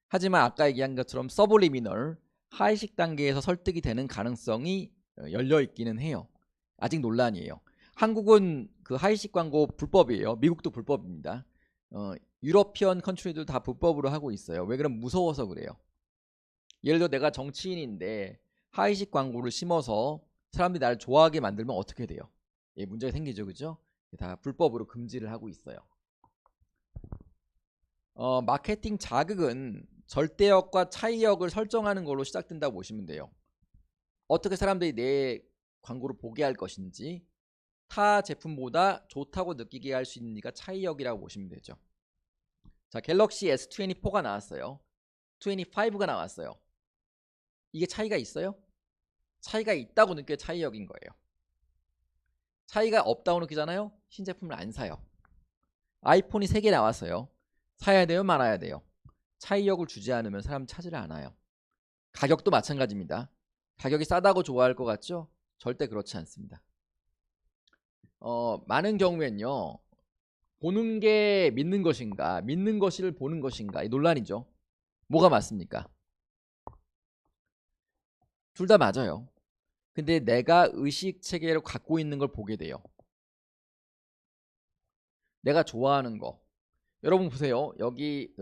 하지만 아까 얘기한 것처럼 서블리미널 하이식 단계에서 설득이 되는 가능성이 열려 있기는 해요. 아직 논란이에요. 한국은 그 하이식 광고 불법이에요. 미국도 불법입니다. 유러피언 컨트리도 다 불법으로 하고 있어요. 왜 그럼 무서워서 그래요. 예를 들어 내가 정치인인데 하이식 광고를 심어서 사람들이 나를 좋아하게 만들면 어떻게 돼요? 예, 문제가 생기죠, 그죠? 다 불법으로 금지를 하고 있어요. 마케팅 자극은 절대역과 차이역을 설정하는 걸로 시작된다고 보시면 돼요. 어떻게 사람들이 내 광고를 보게 할 것인지, 타 제품보다 좋다고 느끼게 할 수 있는지가 차이역이라고 보시면 되죠. 자, 갤럭시 S24가 나왔어요. 25가 나왔어요. 이게 차이가 있어요? 차이가 있다고 느껴야 차이역인 거예요. 차이가 없다고 느끼잖아요? 신제품을 안 사요. 아이폰이 3개 나왔어요. 사야 돼요? 말아야 돼요? 차이역을 주지 않으면 사람 찾으려 않아요. 가격도 마찬가지입니다. 가격이 싸다고 좋아할 것 같죠? 절대 그렇지 않습니다. 많은 경우엔요, 보는 게 믿는 것인가, 믿는 것을 보는 것인가, 이 논란이죠. 뭐가 맞습니까? 둘 다 맞아요. 근데 내가 의식 체계로 갖고 있는 걸 보게 돼요. 내가 좋아하는 거. 여러분 보세요. 여기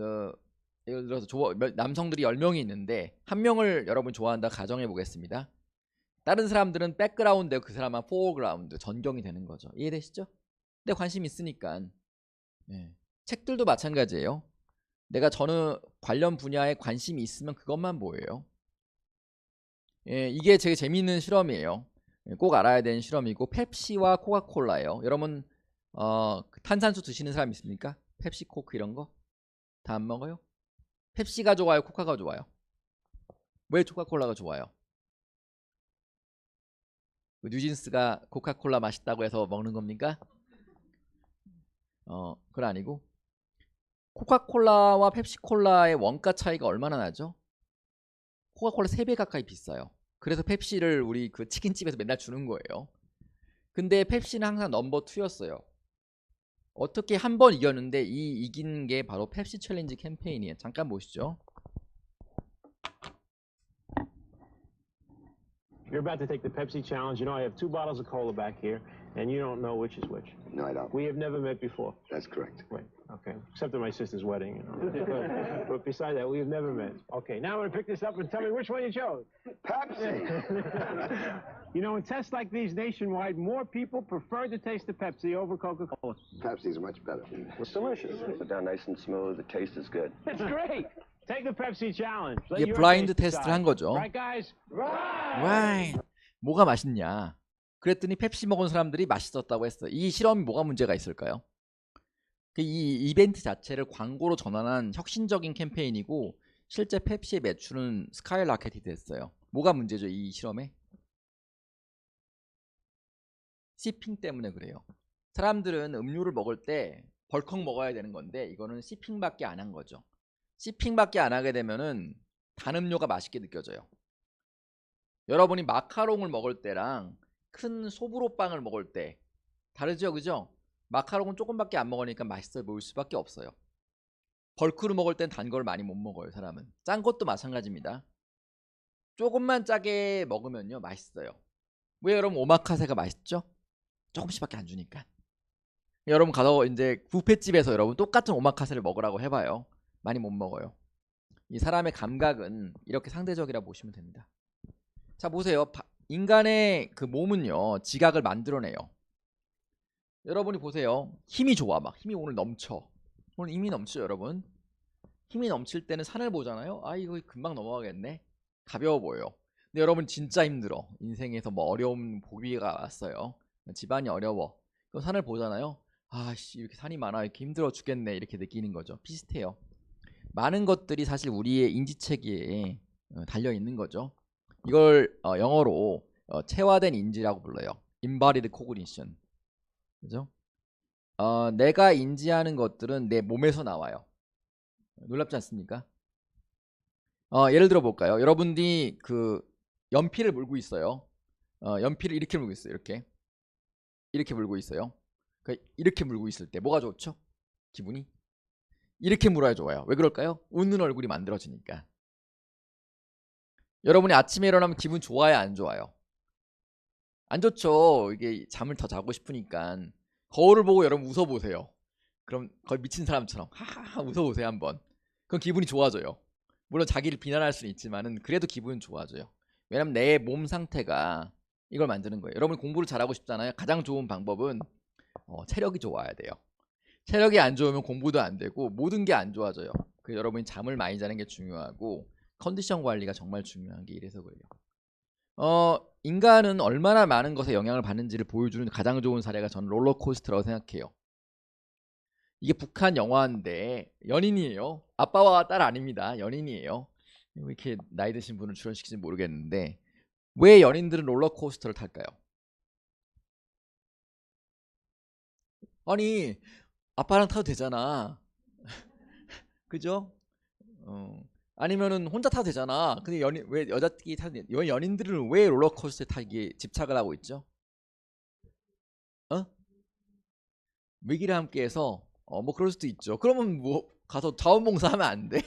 예를 들어서 남성들이 10명이 있는데 한 명을 여러분 좋아한다 가정해 보겠습니다. 다른 사람들은 백그라운드에 그 사람은 포어그라운드, 전경이 되는 거죠. 이해되시죠? 근데 관심 있으니까. 네. 책들도 마찬가지예요. 내가 저는 관련 분야에 관심이 있으면 그것만 보여요. 예, 이게 되게 재미있는 실험이에요. 꼭 알아야 되는 실험이고, 펩시와 코카콜라예요. 여러분 탄산수 드시는 사람 있습니까? 펩시, 코크 이런 거? 다 안 먹어요? 펩시가 좋아요? 코카가 좋아요? 왜 코카콜라가 좋아요? 뉴진스가 코카콜라 맛있다고 해서 먹는 겁니까? 그건 아니고, 코카콜라와 펩시콜라의 원가 차이가 얼마나 나죠? 코카콜라 3배 가까이 비싸요. 그래서 펩시를 우리 그 치킨집에서 맨날 주는 거예요. 근데 펩시는 항상 넘버 2였어요. 어떻게 한 번 이겼는데 이 이긴 게 바로 펩시 챌린지 캠페인이에요. 잠깐 보시죠. You're about to take the Pepsi challenge. You know, I have 2 bottles of cola back here, and you don't know which is which. No, I don't. We have never met before. That's correct. Wait, okay. Except at my sister's wedding, you know. But beside that, we have never met. Okay, now I'm going to pick this up and tell me which one you chose. Pepsi! You know, in tests like these nationwide, more people prefer to taste the Pepsi over Coca-Cola. Pepsi's much better. It's delicious. It's down nice and smooth. The taste is good. It's great. Take the Pepsi challenge. Let 이게 your 블라인드 taste 테스트를 decide. 한 거죠. Right, guys? 와이, 뭐가 맛있냐? 그랬더니 펩시 먹은 사람들이 맛있었다고 했어요. 이 실험이 뭐가 문제가 있을까요? 이 이벤트 자체를 광고로 전환한 혁신적인 캠페인이고 실제 펩시의 매출은 스카이라켓이 됐어요. 뭐가 문제죠 이 실험에? 시핑 때문에 그래요. 사람들은 음료를 먹을 때 벌컥 먹어야 되는 건데 이거는 시핑밖에 안 한 거죠. 시핑밖에 안 하게 되면은 단 음료가 맛있게 느껴져요. 여러분이 마카롱을 먹을 때랑 큰 소브로빵을 먹을 때 다르죠, 그죠? 마카롱은 조금밖에 안 먹으니까 맛있어 보일 수밖에 없어요. 벌크로 먹을 땐 단 걸 많이 못 먹어요, 사람은. 짠 것도 마찬가지입니다. 조금만 짜게 먹으면요, 맛있어요. 왜 여러분 오마카세가 맛있죠? 조금씩밖에 안 주니까. 여러분 가서 이제 뷔페집에서 여러분 똑같은 오마카세를 먹으라고 해봐요. 많이 못 먹어요. 이 사람의 감각은 이렇게 상대적이라 보시면 됩니다. 자 보세요. 인간의 그 몸은요 지각을 만들어내요. 여러분이 보세요. 힘이 좋아. 막 힘이 오늘 넘쳐. 오늘 힘이 넘치죠 여러분. 힘이 넘칠 때는 산을 보잖아요. 아 이거 금방 넘어가겠네. 가벼워 보여요. 근데 여러분 진짜 힘들어. 인생에서 뭐 어려운 보기가 왔어요. 집안이 어려워. 그럼 산을 보잖아요. 아씨 이렇게 산이 많아. 이렇게 힘들어 죽겠네. 이렇게 느끼는 거죠. 비슷해요. 많은 것들이 사실 우리의 인지체계에 달려 있는 거죠. 이걸 영어로 체화된 인지라고 불러요. Embodied cognition. 그죠? 내가 인지하는 것들은 내 몸에서 나와요. 놀랍지 않습니까? 예를 들어 볼까요? 여러분들이 그 연필을 물고 있어요. 연필을 이렇게 물고 있어요. 이렇게 물고 있어요. 그러니까 이렇게 물고 있을 때 뭐가 좋죠? 기분이? 이렇게 물어야 좋아요. 왜 그럴까요? 웃는 얼굴이 만들어지니까. 여러분이 아침에 일어나면 기분 좋아요? 안 좋아요? 안 좋죠. 이게 잠을 더 자고 싶으니까. 거울을 보고 여러분 웃어보세요. 그럼 거의 미친 사람처럼 하하하 웃어보세요 한번. 그럼 기분이 좋아져요. 물론 자기를 비난할 수는 있지만은 그래도 기분은 좋아져요. 왜냐면 내 몸 상태가 이걸 만드는 거예요. 여러분 공부를 잘하고 싶잖아요. 가장 좋은 방법은 체력이 좋아야 돼요. 체력이 안 좋으면 공부도 안 되고 모든 게 안 좋아져요. 그래서 여러분이 잠을 많이 자는 게 중요하고 컨디션 관리가 정말 중요한 게 이래서 그래요. 인간은 얼마나 많은 것에 영향을 받는지를 보여주는 가장 좋은 사례가 저는 롤러코스터라고 생각해요. 이게 북한 영화인데 연인이에요. 아빠와 딸 아닙니다. 연인이에요. 왜 이렇게 나이 드신 분을 출연시키지 모르겠는데 왜 연인들은 롤러코스터를 탈까요? 아니 아빠랑 타도 되잖아. 그죠? 아니면은 혼자 타도 되잖아. 근데 왜 여자끼리 타는 연인들은 왜 롤러코스터에 타기에 집착을 하고 있죠? 위기를 함께해서 뭐 그럴 수도 있죠. 그러면 뭐 가서 자원봉사하면 안 돼?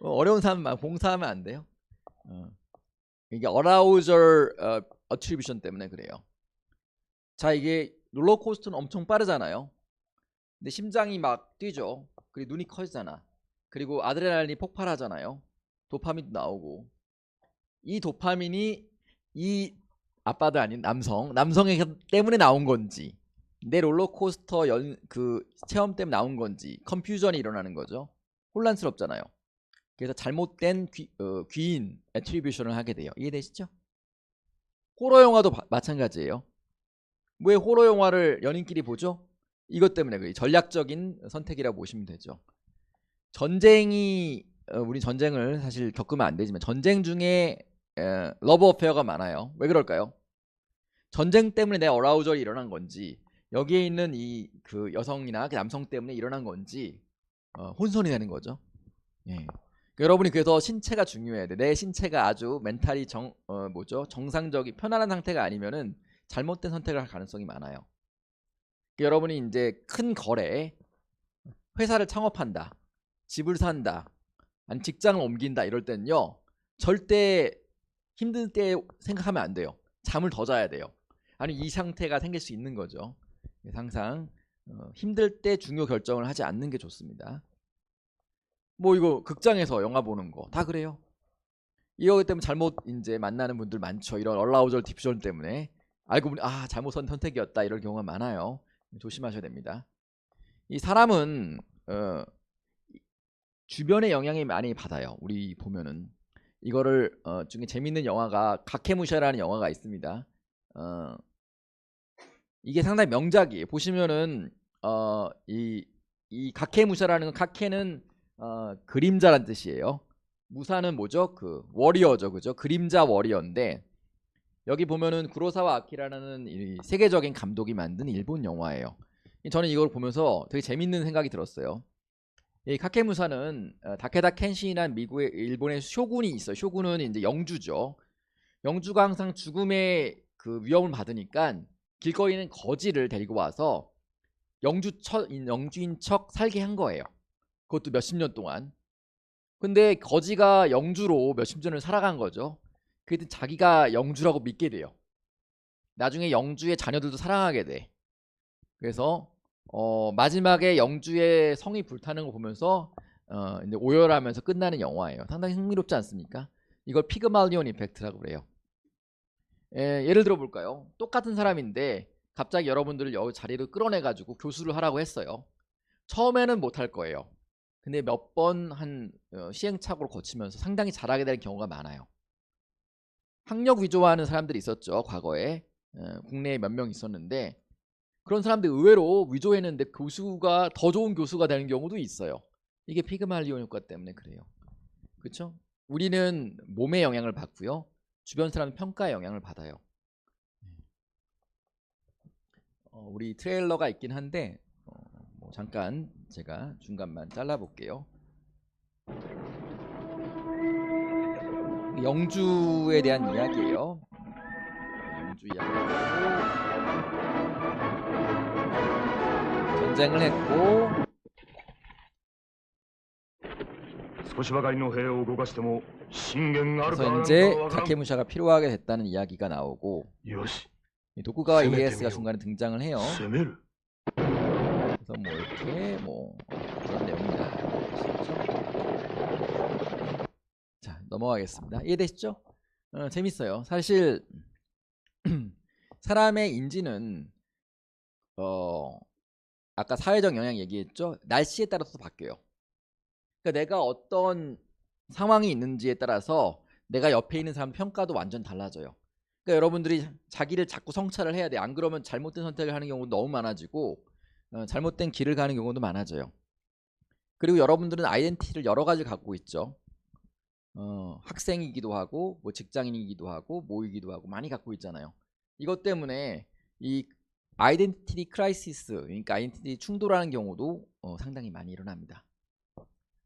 어려운 사람만 봉사하면 안 돼요? 이게 arousal attribution 때문에 그래요. 자 이게 롤러코스터는 엄청 빠르잖아요. 근데 심장이 막 뛰죠. 그리고 눈이 커지잖아. 그리고 아드레날린이 폭발하잖아요. 도파민도 나오고 이 도파민이 이 아빠도 아닌 남성의 때문에 나온 건지 내 롤러코스터 그 체험 때문에 나온 건지 컨퓨전이 일어나는 거죠. 혼란스럽잖아요. 그래서 잘못된 귀인 애트리뷰션을 하게 돼요. 이해되시죠? 호러 영화도 마찬가지예요. 왜 호러 영화를 연인끼리 보죠? 이것 때문에 그래요. 전략적인 선택이라고 보시면 되죠. 전쟁이 우리 전쟁을 사실 겪으면 안 되지만 전쟁 중에 러브 어페어가 많아요. 왜 그럴까요? 전쟁 때문에 내 어라우절이 일어난 건지 여기에 있는 이 그 여성이나 그 남성 때문에 일어난 건지 혼선이 되는 거죠. 예. 여러분이 그래서 신체가 중요해야 돼. 내 신체가 아주 멘탈이 정상적인 편안한 상태가 아니면은 잘못된 선택을 할 가능성이 많아요. 여러분이 이제 큰 거래, 회사를 창업한다, 집을 산다, 아니 직장을 옮긴다 이럴 때는요 절대 힘들 때 생각하면 안 돼요. 잠을 더 자야 돼요. 아니 이 상태가 생길 수 있는 거죠. 항상 힘들 때 중요 결정을 하지 않는 게 좋습니다. 뭐 이거 극장에서 영화 보는 거 다 그래요. 이거 때문에 잘못 이제 만나는 분들 많죠. 이런 얼라우절 디퓨전 때문에 알고 보니 잘못한 선택이었다 이럴 경우가 많아요. 조심하셔야 됩니다. 이 사람은 주변의 영향이 많이 받아요. 우리 보면은 이거를 중에 재밌는 영화가 가케무샤라는 영화가 있습니다. 이게 상당히 명작이에요. 보시면은 이 이 가케무샤라는 건 카케는 그림자란 뜻이에요. 무사는 뭐죠? 그 워리어죠, 그죠? 그림자 워리어인데 여기 보면은 구로사와 아키라라는 이 세계적인 감독이 만든 일본 영화예요. 저는 이걸 보면서 되게 재밌는 생각이 들었어요. 이 카케무사는 다케다 켄신이라는 일본의 쇼군이 있어요. 쇼군은 이제 영주죠. 영주가 항상 죽음의 그 위험을 받으니까 길거리는 거지를 데리고 와서 영주인 척 살게 한 거예요. 그것도 몇십 년 동안. 근데 거지가 영주로 몇십 년을 살아간 거죠. 그때 자기가 영주라고 믿게 돼요. 나중에 영주의 자녀들도 사랑하게 돼. 그래서 마지막에 영주의 성이 불타는 거 보면서 이제 오열하면서 끝나는 영화예요. 상당히 흥미롭지 않습니까? 이걸 피그말리온 이펙트라고 그래요. 예를 들어 볼까요? 똑같은 사람인데 갑자기 여러분들을 여기 자리로 끌어내가지고 교수를 하라고 했어요. 처음에는 못할 거예요. 근데 몇 번 시행착오를 거치면서 상당히 잘하게 되는 경우가 많아요. 학력 위조하는 사람들이 있었죠. 과거에 국내에 몇 명 있었는데 그런 사람들 의외로 위조했는데 교수가 더 좋은 교수가 되는 경우도 있어요. 이게 피그말리온 효과 때문에 그래요. 그렇죠? 우리는 몸의 영향을 받고요. 주변 사람 평가의 영향을 받아요. 우리 트레일러가 있긴 한데 뭐 잠깐 제가 중간만 잘라볼게요. 영주에 대한 이야기예요. 영주 이야기고 전쟁을 했고 그래서 이제 가케무샤가 필요하게 됐다는 이야기가 나오고 도쿠가와 이에스가 중간에 등장을 해요. 그래서 뭐 이렇게 뭐 그런 내용입니다. 자, 넘어가겠습니다. 이해되시죠? 재밌어요. 사실 사람의 인지는 아까 사회적 영향 얘기했죠. 날씨에 따라서 바뀌어요. 그러니까 내가 어떤 상황이 있는지에 따라서 내가 옆에 있는 사람 평가도 완전 달라져요. 그러니까 여러분들이 자기를 자꾸 성찰을 해야 돼. 안 그러면 잘못된 선택을 하는 경우도 너무 많아지고 잘못된 길을 가는 경우도 많아져요. 그리고 여러분들은 아이덴티티를 여러 가지 갖고 있죠. 학생이기도 하고 뭐 직장인이기도 하고 뭐이기도 하고 많이 갖고 있잖아요. 이것 때문에 이 아이덴티티 크라이시스, 그러니까 아이덴티티 충돌하는 경우도 상당히 많이 일어납니다.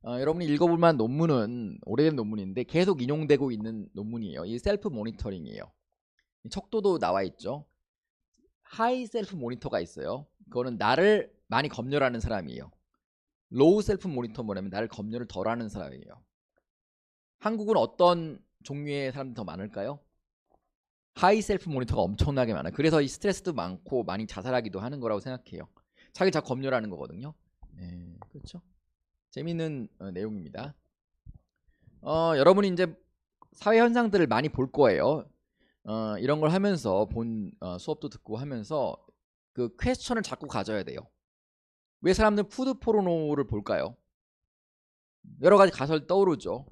여러분이 읽어볼 만한 논문은 오래된 논문인데 계속 인용되고 있는 논문이에요. 이 셀프 모니터링이에요. 척도도 나와 있죠. 하이 셀프 모니터가 있어요. 그거는 나를 많이 검열하는 사람이에요. 로우 셀프 모니터 뭐냐면 나를 검열을 덜 하는 사람이에요. 한국은 어떤 종류의 사람들이 더 많을까요? 하이 셀프 모니터가 엄청나게 많아요. 그래서 이 스트레스도 많고 많이 자살하기도 하는 거라고 생각해요. 자기 자꾸 검열하는 거거든요. 네, 그렇죠. 재미있는 내용입니다. 여러분이 이제 사회 현상들을 많이 볼 거예요. 이런 걸 하면서 수업도 듣고 하면서 그 퀘스천을 자꾸 가져야 돼요. 왜 사람들은 푸드 포르노를 볼까요? 여러 가지 가설 떠오르죠.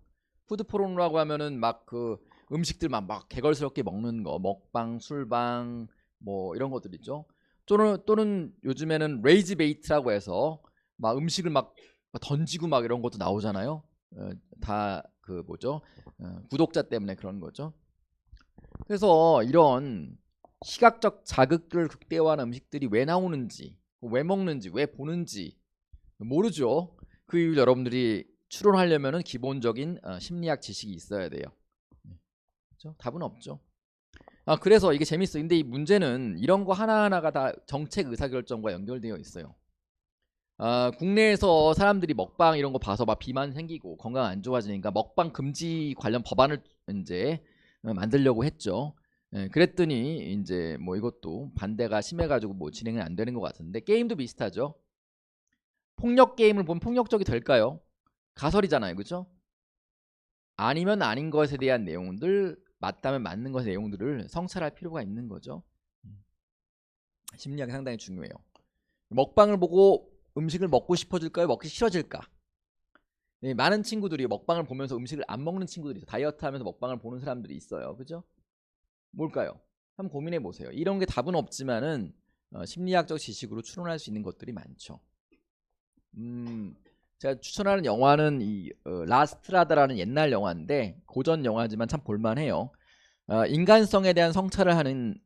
푸드 포르노라고 하면은 막 그 음식들만 막 개걸스럽게 먹는 거, 먹방, 술방 뭐 이런 것들 있죠. 또는 요즘에는 레이지 베이트라고 해서 막 음식을 막 던지고 막 이런 것도 나오잖아요. 다 그 뭐죠? 구독자 때문에 그런 거죠. 그래서 이런 시각적 자극을 극대화하는 음식들이 왜 나오는지, 왜 먹는지, 왜 보는지 모르죠. 그 이유 여러분들이 추론하려면은 기본적인 심리학 지식이 있어야 돼요. 그렇죠? 답은 없죠. 그래서 이게 재밌어요. 근데 이 문제는 이런 거 하나하나가 다 정책 의사결정과 연결되어 있어요. 국내에서 사람들이 먹방 이런 거 봐서 막 비만 생기고 건강 안 좋아지니까 먹방 금지 관련 법안을 이제 만들려고 했죠. 그랬더니 이제 뭐 이것도 반대가 심해가지고 뭐 진행은 안 되는 것 같은데 게임도 비슷하죠. 폭력 게임을 보면 폭력적이 될까요? 가설이잖아요, 그렇죠? 아니면 아닌 것에 대한 내용들, 맞다면 맞는 것의 내용들을 성찰할 필요가 있는 거죠. 심리학이 상당히 중요해요. 먹방을 보고 음식을 먹고 싶어질까요? 먹기 싫어질까? 네, 많은 친구들이 먹방을 보면서 음식을 안 먹는 친구들이 있어요. 다이어트 하면서 먹방을 보는 사람들이 있어요. 그죠? 뭘까요? 한번 고민해 보세요. 이런 게 답은 없지만은 심리학적 지식으로 추론할 수 있는 것들이 많죠. 제가 추천하는 영화는 이 라스트라다라는 옛날 영화인데 고전 영화지만 참 볼만해요. 인간성에 대한 성찰을 하는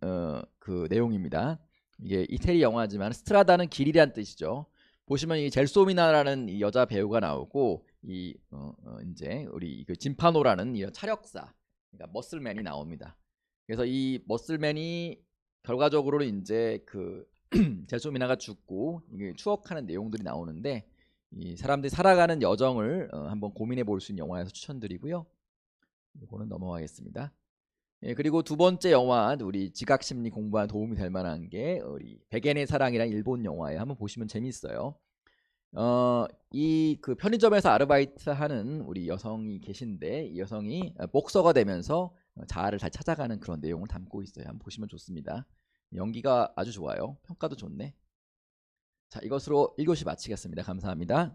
그 내용입니다. 이게 이태리 영화지만 스트라다는 길이란 뜻이죠. 보시면 이 젤소미나라는 이 여자 배우가 나오고 이 이제 우리 그 짐파노라는 이 차력사, 그러니까 머슬맨이 나옵니다. 그래서 이 머슬맨이 결과적으로는 이제 그 젤소미나가 죽고 이게 추억하는 내용들이 나오는데 이 사람들이 살아가는 여정을 한번 고민해 볼 수 있는 영화에서 추천드리고요. 이거는 넘어가겠습니다. 예, 그리고 두 번째 영화 우리 지각심리 공부하는 도움이 될 만한 게 우리 백엔의 사랑이라는 일본 영화예요. 한번 보시면 재밌어요. 이 그 편의점에서 아르바이트 하는 우리 여성이 계신데 이 여성이 복서가 되면서 자아를 잘 찾아가는 그런 내용을 담고 있어요. 한번 보시면 좋습니다. 연기가 아주 좋아요. 평가도 좋네. 자, 이것으로 1교시 마치겠습니다. 감사합니다.